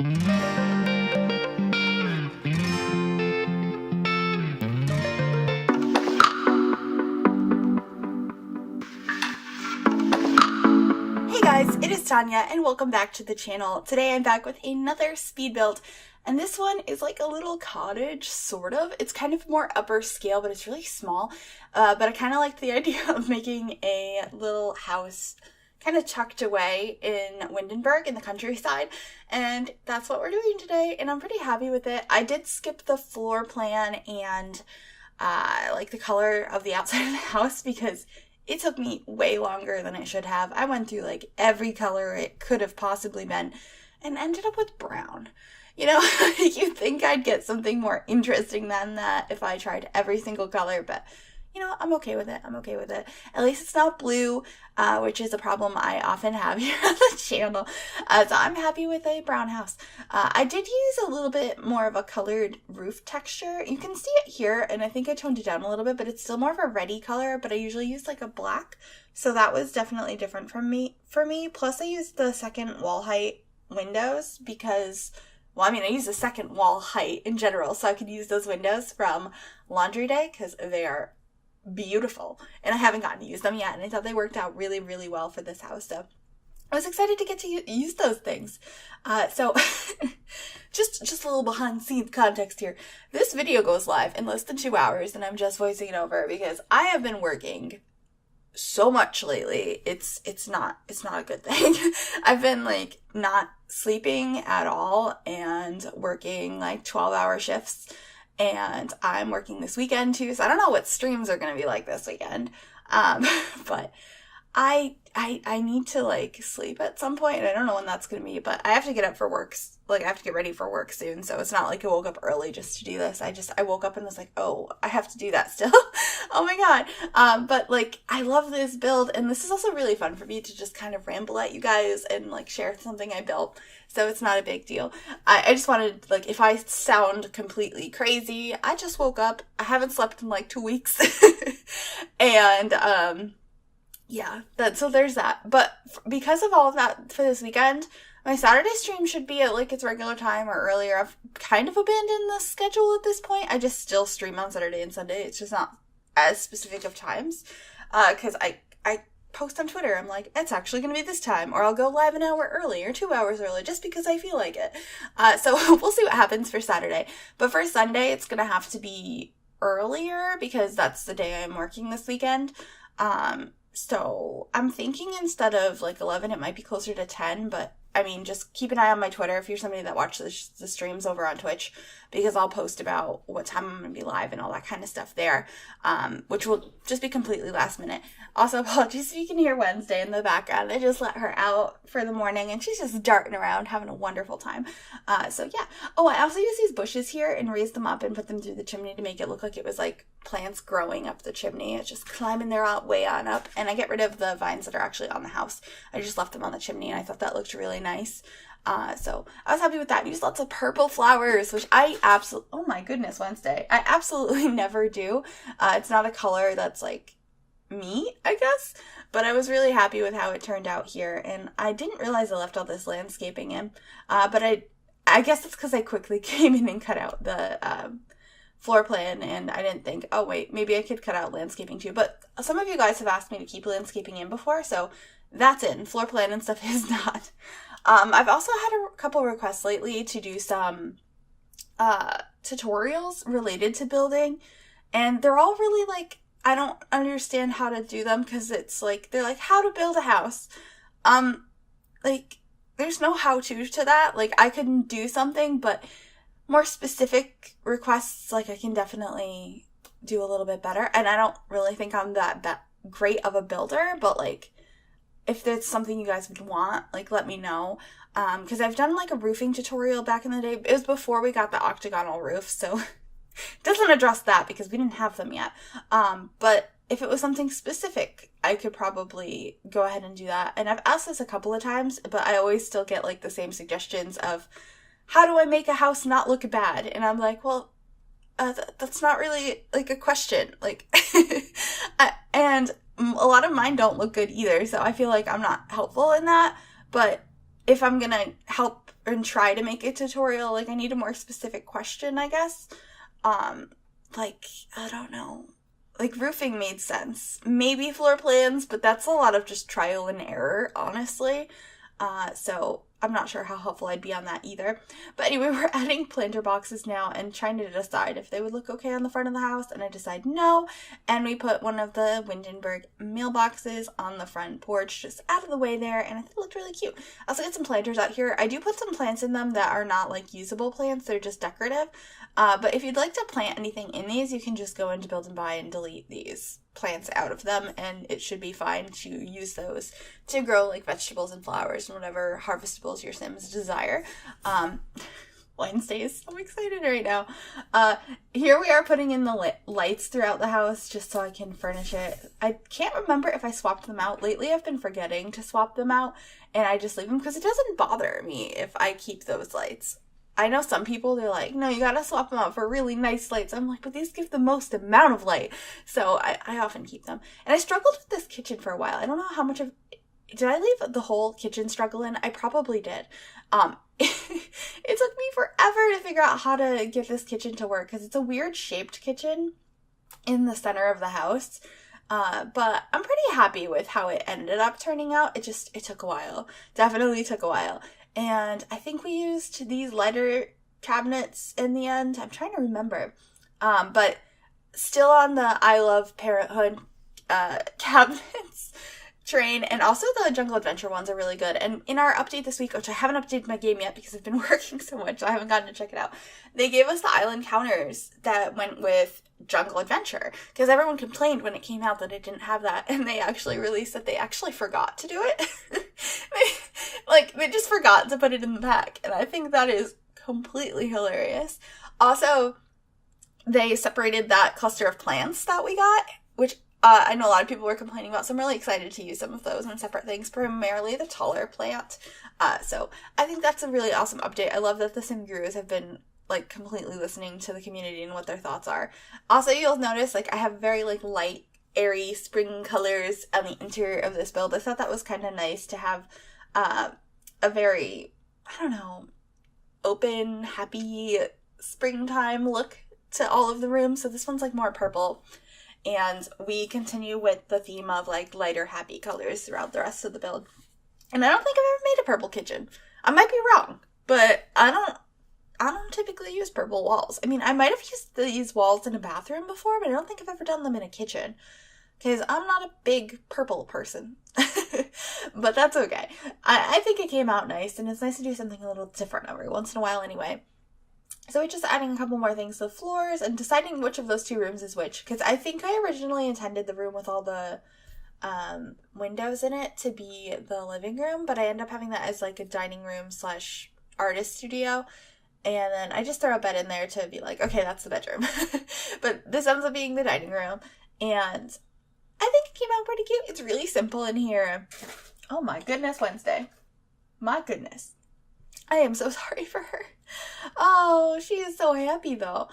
Guys, it is Tanya and welcome back to the channel. Today I'm back with another speed build, and this one is like a little cottage, sort of. It's kind of more upper scale, but it's really small. But I kind of like the idea of making a little house kind of tucked away in Windenburg in the countryside, and that's what we're doing today, and I'm pretty happy with it. I did skip the floor plan and like the color of the outside of the house because it took me way longer than it should have. I went through like every color it could have possibly been and ended up with brown. You know, you'd think I'd get something more interesting than that if I tried every single color, but you know, I'm okay with it. I'm okay with it. At least it's not blue, which is a problem I often have here on the channel. So I'm happy with a brown house. I did use a little bit more of a colored roof texture. You can see it here, and I think I toned it down a little bit, but it's still more of a reddy color, but I usually use like a black. So that was definitely different for me. Plus I used the second wall height windows because, well, I mean, I use the second wall height in general, so I could use those windows from laundry day because they are beautiful, and I haven't gotten to use them yet, and I thought they worked out really, really well for this house, so I was excited to get to use those things. So just a little behind scenes context here. This video goes live in less than 2 hours, and I'm just voicing it over because I have been working so much lately. It's not a good thing. I've been like not sleeping at all and working like 12-hour shifts. And I'm working this weekend too, so I don't know what streams are going to be like this weekend. But I need to like sleep at some point, and I don't know when that's going to be, but I have to get up for work. Like I have to get ready for work soon, so it's not like I woke up early just to do this. I woke up and was like, oh, I have to do that still. Oh my god. But like I love this build, and this is also really fun for me to just kind of ramble at you guys and like share something I built. So it's not a big deal. I just wanted, like, if I sound completely crazy, I just woke up. I haven't slept in like 2 weeks. And yeah, so there's that. But because of all of that for this weekend, my Saturday stream should be at like its regular time or earlier. I've kind of abandoned the schedule at this point. I just still stream on Saturday and Sunday. It's just not as specific of times. Because I post on Twitter, I'm like, it's actually going to be this time, or I'll go live an hour early or 2 hours early just because I feel like it. So we'll see what happens for Saturday. But for Sunday, it's going to have to be earlier because that's the day I'm working this weekend. So I'm thinking instead of like 11, it might be closer to 10, but I mean, just keep an eye on my Twitter if you're somebody that watches the streams over on Twitch, because I'll post about what time I'm going to be live and all that kind of stuff there, which will just be completely last minute. Also, apologies if you can hear Wednesday in the background. I just let her out for the morning, and she's just darting around, having a wonderful time. So yeah. Oh, I also use these bushes here and raise them up and put them through the chimney to make it look like it was like plants growing up the chimney. It's just climbing their way on up, and I get rid of the vines that are actually on the house. I just left them on the chimney, and I thought that looked really nice. So I was happy with that. I used lots of purple flowers, which oh my goodness, Wednesday. I absolutely never do. It's not a color that's like me, I guess, but I was really happy with how it turned out here, and I didn't realize I left all this landscaping in, but I guess it's because I quickly came in and cut out the floor plan, and I didn't think, oh wait, maybe I could cut out landscaping too, but some of you guys have asked me to keep landscaping in before, so that's in. Floor plan and stuff is not. I've also had a couple requests lately to do some tutorials related to building, and they're all really like, I don't understand how to do them because it's like, they're like, how to build a house. Like, there's no how-to to that. Like, I can do something, but more specific requests, like, I can definitely do a little bit better. And I don't really think I'm that great of a builder, but, like, if there's something you guys would want, like, let me know. Because I've done, like, a roofing tutorial back in the day. It was before we got the octagonal roof, so doesn't address that because we didn't have them yet. But if it was something specific, I could probably go ahead and do that. And I've asked this a couple of times, but I always still get like the same suggestions of, how do I make a house not look bad? And I'm like, well, that's not really like a question. Like, and a lot of mine don't look good either. So I feel like I'm not helpful in that. But if I'm going to help and try to make a tutorial. Like, I need a more specific question, I guess. Like, I don't know. Like, roofing made sense. Maybe floor plans, but that's a lot of just trial and error, honestly. So I'm not sure how helpful I'd be on that either. But anyway, we're adding planter boxes now and trying to decide if they would look okay on the front of the house, and I decide no. And we put one of the Windenburg mailboxes on the front porch, just out of the way there, and I think it looked really cute. I also got some planters out here. I do put some plants in them that are not like usable plants, they're just decorative. But if you'd like to plant anything in these, you can just go into Build and Buy and delete these plants out of them, and it should be fine to use those to grow like vegetables and flowers and whatever harvestables your Sims desire. Wednesdays, I'm excited right now. Here we are putting in the lights throughout the house just so I can furnish it. I can't remember if I swapped them out. Lately I've been forgetting to swap them out, and I just leave them because it doesn't bother me if I keep those lights. I know some people, they're like, no, you gotta swap them out for really nice lights. I'm like, but these give the most amount of light. So I often keep them. And I struggled with this kitchen for a while. I don't know how much of... Did I leave the whole kitchen struggle in? I probably did. It took me forever to figure out how to get this kitchen to work because it's a weird shaped kitchen in the center of the house. But I'm pretty happy with how it ended up turning out. It took a while. Definitely took a while. And I think we used these lighter cabinets in the end. I'm trying to remember. But still on the I Love Parenthood cabinets train. And also the Jungle Adventure ones are really good. And in our update this week, which I haven't updated my game yet because I've been working so much, I haven't gotten to check it out. They gave us the island counters that went with Jungle Adventure because everyone complained when it came out that it didn't have that, and they actually released that they actually forgot to do it. they just forgot to put it in the pack, and I think that is completely hilarious. Also, they separated that cluster of plants that we got, which I know a lot of people were complaining about, so I'm really excited to use some of those in separate things, primarily the taller plant. So I think that's a really awesome update. I love that the SimGurus have been like completely listening to the community and what their thoughts are. Also, you'll notice like I have very like light, airy spring colors on the interior of this build. I thought that was kind of nice to have a very, I don't know, open, happy springtime look to all of the rooms. So this one's like more purple. And we continue with the theme of like lighter, happy colors throughout the rest of the build. And I don't think I've ever made a purple kitchen. I might be wrong, but I don't typically use purple walls. I mean, I might have used these walls in a bathroom before, but I don't think I've ever done them in a kitchen because I'm not a big purple person. But that's okay. I think it came out nice, and it's nice to do something a little different every once in a while anyway. So we're just adding a couple more things to the floors and deciding which of those two rooms is which, because I think I originally intended the room with all the windows in it to be the living room, but I end up having that as like a dining room / artist studio. And then I just throw a bed in there to be like, okay, that's the bedroom. But this ends up being the dining room. And I think it came out pretty cute. It's really simple in here. Oh my goodness, Wednesday. My goodness. I am so sorry for her. Oh, she is so happy though.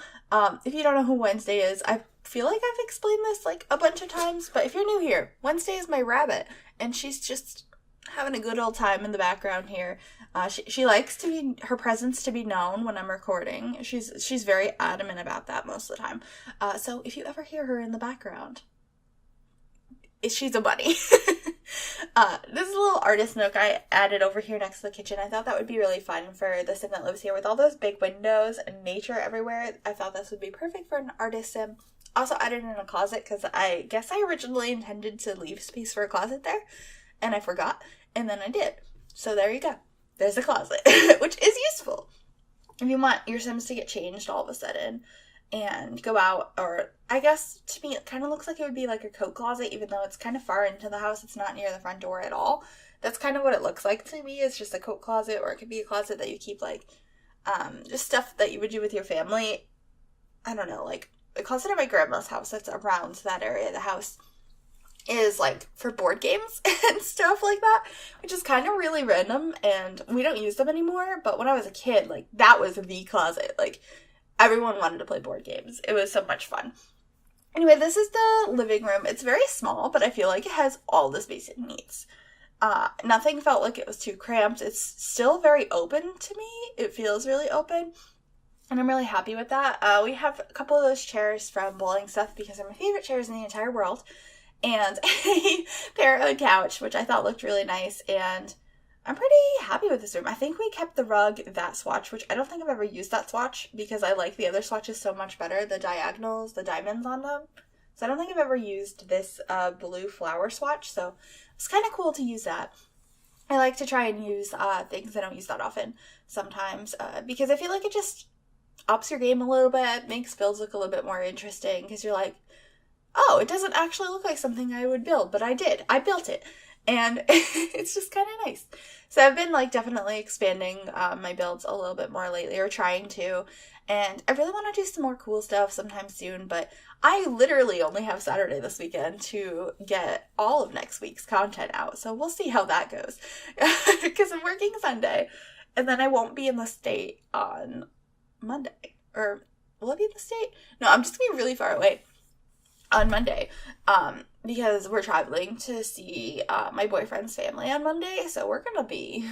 If you don't know who Wednesday is, I feel like I've explained this like a bunch of times. But if you're new here, Wednesday is my rabbit. And she's just having a good old time in the background here. She likes her presence to be known when I'm recording. She's very adamant about that most of the time. So if you ever hear her in the background, she's a bunny. This is a little artist nook I added over here next to the kitchen. I thought that would be really fun for the sim that lives here with all those big windows and nature everywhere. I thought this would be perfect for an artist sim. Also added in a closet because I guess I originally intended to leave space for a closet there, and I forgot, and then I did. So there you go. There's a closet, which is useful if you want your Sims to get changed all of a sudden and go out. Or I guess to me it kind of looks like it would be like a coat closet, even though it's kind of far into the house. It's not near the front door at all. That's kind of what it looks like to me. It's just a coat closet, or it could be a closet that you keep like just stuff that you would do with your family. I don't know, like a closet at my grandma's house that's around that area of the house is like for board games and stuff like that, which is kind of really random, and we don't use them anymore. But when I was a kid, like that was the closet. Like everyone wanted to play board games. It was so much fun. Anyway, this is the living room. It's very small, but I feel like it has all the space it needs. Nothing felt like it was too cramped. It's still very open to me. It feels really open. And I'm really happy with that. We have a couple of those chairs from Bowling Stuff because they're my favorite chairs in the entire world. And a parent couch, which I thought looked really nice. And I'm pretty happy with this room. I think we kept the rug, that swatch, which I don't think I've ever used that swatch because I like the other swatches so much better. The diagonals, the diamonds on them. So I don't think I've ever used this blue flower swatch. So it's kind of cool to use that. I like to try and use things I don't use that often sometimes because I feel like it just ups your game a little bit, makes builds look a little bit more interesting because you're like, oh, it doesn't actually look like something I would build, but I did. I built it. And it's just kind of nice. So I've been like definitely expanding my builds a little bit more lately, or trying to. And I really want to do some more cool stuff sometime soon, but I literally only have Saturday this weekend to get all of next week's content out. So we'll see how that goes. Because I'm working Sunday, and then I won't be in the state on Monday. Or will I be in the state? No, I'm just going to be really far away on Monday. Because we're traveling to see my boyfriend's family on Monday, so we're gonna be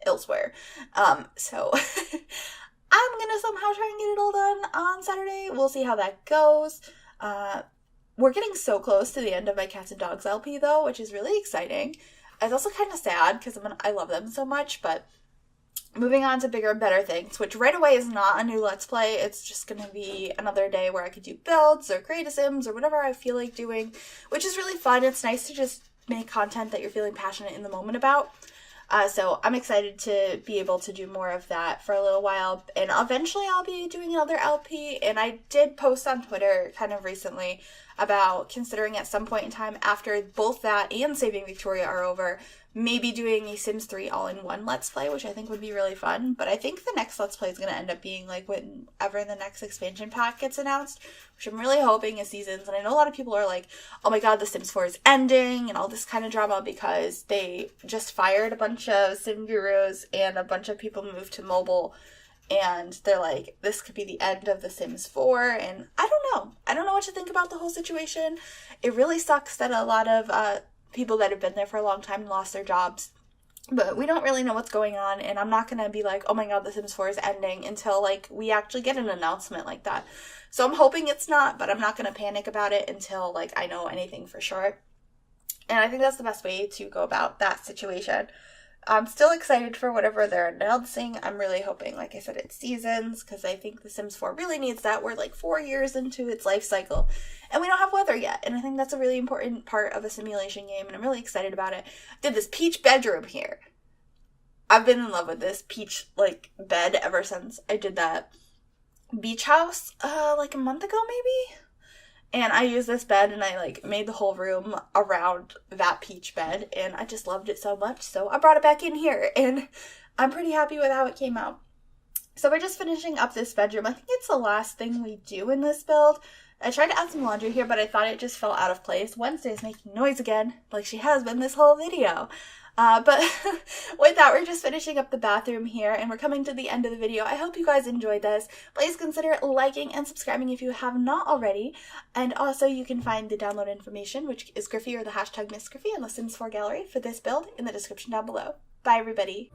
elsewhere. So I'm gonna somehow try and get it all done on Saturday. We'll see how that goes. We're getting so close to the end of my Cats and Dogs LP though, which is really exciting. It's also kind of sad because I love them so much, but moving on to bigger and better things, which right away is not a new Let's Play. It's just going to be another day where I could do builds or create a Sims or whatever I feel like doing, which is really fun. It's nice to just make content that you're feeling passionate in the moment about. So I'm excited to be able to do more of that for a little while, and eventually I'll be doing another LP. And I did post on Twitter kind of recently about considering at some point in time after both that and Saving Victoria are over, maybe doing a Sims 3 all-in-one Let's Play, which I think would be really fun. But I think the next Let's Play is going to end up being like whenever the next expansion pack gets announced, which I'm really hoping is Seasons. And I know a lot of people are like, oh my god, The Sims 4 is ending and all this kind of drama because they just fired a bunch of Sim gurus and a bunch of people moved to mobile. And they're like, this could be the end of The Sims 4. And I don't know. I don't know what to think about the whole situation. It really sucks that a lot of people that have been there for a long time lost their jobs, but we don't really know what's going on, and I'm not gonna be like, oh my god, The Sims 4 is ending until like we actually get an announcement like that. So I'm hoping it's not, but I'm not gonna panic about it until like I know anything for sure. And I think that's the best way to go about that situation. I'm still excited for whatever they're announcing. I'm really hoping, like I said, it's Seasons, because I think The Sims 4 really needs that. We're like 4 years into its life cycle, and we don't have weather yet. And I think that's a really important part of a simulation game, and I'm really excited about it. I did this peach bedroom here. I've been in love with this peach, like, bed ever since I did that beach house, like a month ago, maybe? And I used this bed and I like made the whole room around that peach bed, and I just loved it so much. So I brought it back in here, and I'm pretty happy with how it came out. So we're just finishing up this bedroom. I think it's the last thing we do in this build. I tried to add some laundry here, but I thought it just fell out of place. Wednesday's making noise again, like she has been this whole video. But with that, we're just finishing up the bathroom here, and we're coming to the end of the video. I hope you guys enjoyed this. Please consider liking and subscribing if you have not already. And also, you can find the download information, which is Griffy or the hashtag MsGryphi, and the Sims 4 gallery for this build in the description down below. Bye, everybody.